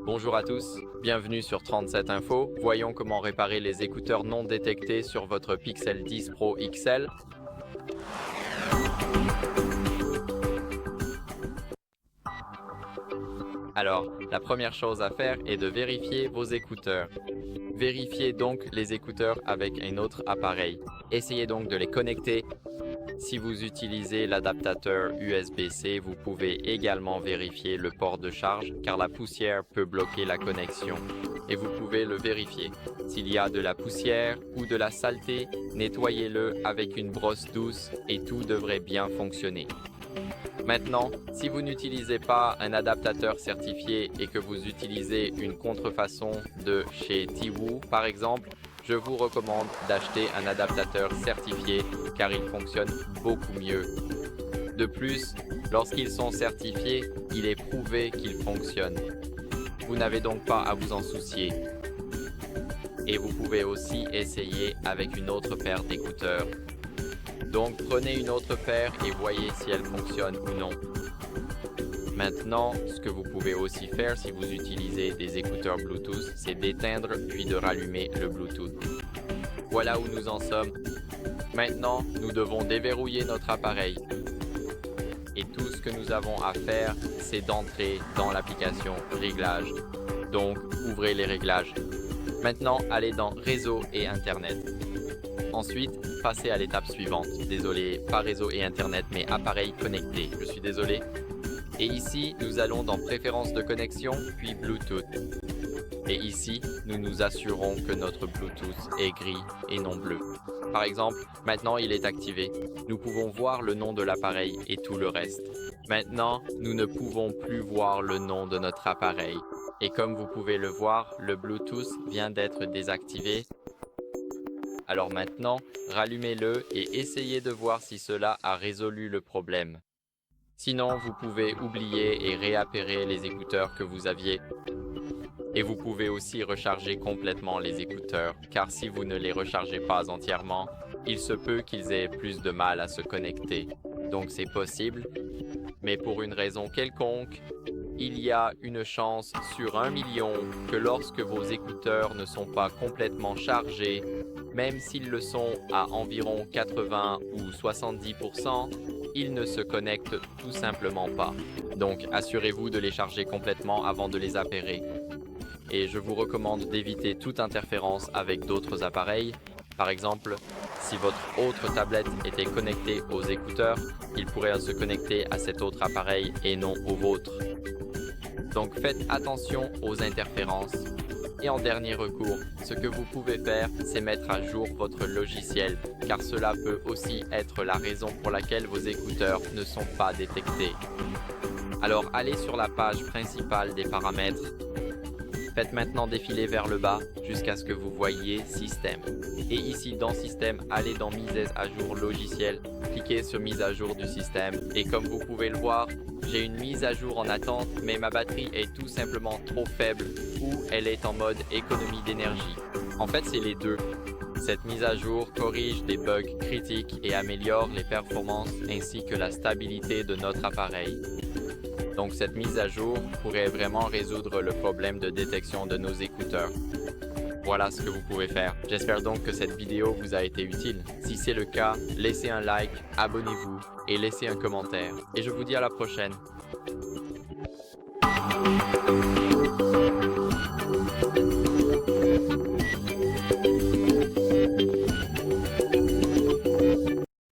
Bonjour à tous, bienvenue sur 37 Info. Voyons comment réparer les écouteurs non détectés sur votre Pixel 10 Pro XL. Alors, la première chose à faire est de vérifier vos écouteurs. Vérifiez donc les écouteurs avec un autre appareil. Essayez donc de les connecter. Si vous utilisez l'adaptateur USB-C, vous pouvez également vérifier le port de charge car la poussière peut bloquer la connexion. Et vous pouvez le vérifier. S'il y a de la poussière ou de la saleté, nettoyez-le avec une brosse douce et tout devrait bien fonctionner. Maintenant, si vous n'utilisez pas un adaptateur certifié et que vous utilisez une contrefaçon de chez Tiwu par exemple, je vous recommande d'acheter un adaptateur certifié car il fonctionne beaucoup mieux. De plus, lorsqu'ils sont certifiés, il est prouvé qu'ils fonctionnent. Vous n'avez donc pas à vous en soucier. Et vous pouvez aussi essayer avec une autre paire d'écouteurs. Donc prenez une autre paire et voyez si elle fonctionne ou non. Maintenant, ce que vous pouvez aussi faire si vous utilisez des écouteurs Bluetooth, c'est d'éteindre puis de rallumer le Bluetooth. Voilà où nous en sommes. Maintenant, nous devons déverrouiller notre appareil. Et tout ce que nous avons à faire, c'est d'entrer dans l'application Réglages. Donc, ouvrez les réglages. Maintenant, allez dans Réseau et Internet. Ensuite, passez à l'étape suivante. Désolé, pas réseau et Internet, mais appareil connecté. Je suis désolé. Et ici, nous allons dans Préférences de connexion, puis Bluetooth. Et ici, nous nous assurons que notre Bluetooth est gris et non bleu. Par exemple, maintenant il est activé. Nous pouvons voir le nom de l'appareil et tout le reste. Maintenant, nous ne pouvons plus voir le nom de notre appareil. Et comme vous pouvez le voir, le Bluetooth vient d'être désactivé. Alors maintenant, rallumez-le et essayez de voir si cela a résolu le problème. Sinon, vous pouvez oublier et réappairer les écouteurs que vous aviez. Et vous pouvez aussi recharger complètement les écouteurs, car si vous ne les rechargez pas entièrement, il se peut qu'ils aient plus de mal à se connecter. Donc c'est possible, mais pour une raison quelconque, il y a une chance sur 1 million que lorsque vos écouteurs ne sont pas complètement chargés, même s'ils le sont à environ 80 ou 70%, ils ne se connectent tout simplement pas. Donc assurez-vous de les charger complètement avant de les appairer. Et je vous recommande d'éviter toute interférence avec d'autres appareils. Par exemple, si votre autre tablette était connectée aux écouteurs, il pourrait se connecter à cet autre appareil et non au vôtre. Donc faites attention aux interférences. Et en dernier recours, ce que vous pouvez faire, c'est mettre à jour votre logiciel, car cela peut aussi être la raison pour laquelle vos écouteurs ne sont pas détectés. Alors allez sur la page principale des paramètres. Faites maintenant défiler vers le bas jusqu'à ce que vous voyiez Système. Et ici dans Système, allez dans Mise à jour logiciel, cliquez sur Mise à jour du système. Et comme vous pouvez le voir, j'ai une mise à jour en attente, mais ma batterie est tout simplement trop faible ou elle est en mode économie d'énergie. En fait, c'est les deux. Cette mise à jour corrige des bugs critiques et améliore les performances ainsi que la stabilité de notre appareil. Donc cette mise à jour pourrait vraiment résoudre le problème de détection de nos écouteurs. Voilà ce que vous pouvez faire. J'espère donc que cette vidéo vous a été utile. Si c'est le cas, laissez un like, abonnez-vous et laissez un commentaire. Et je vous dis à la prochaine.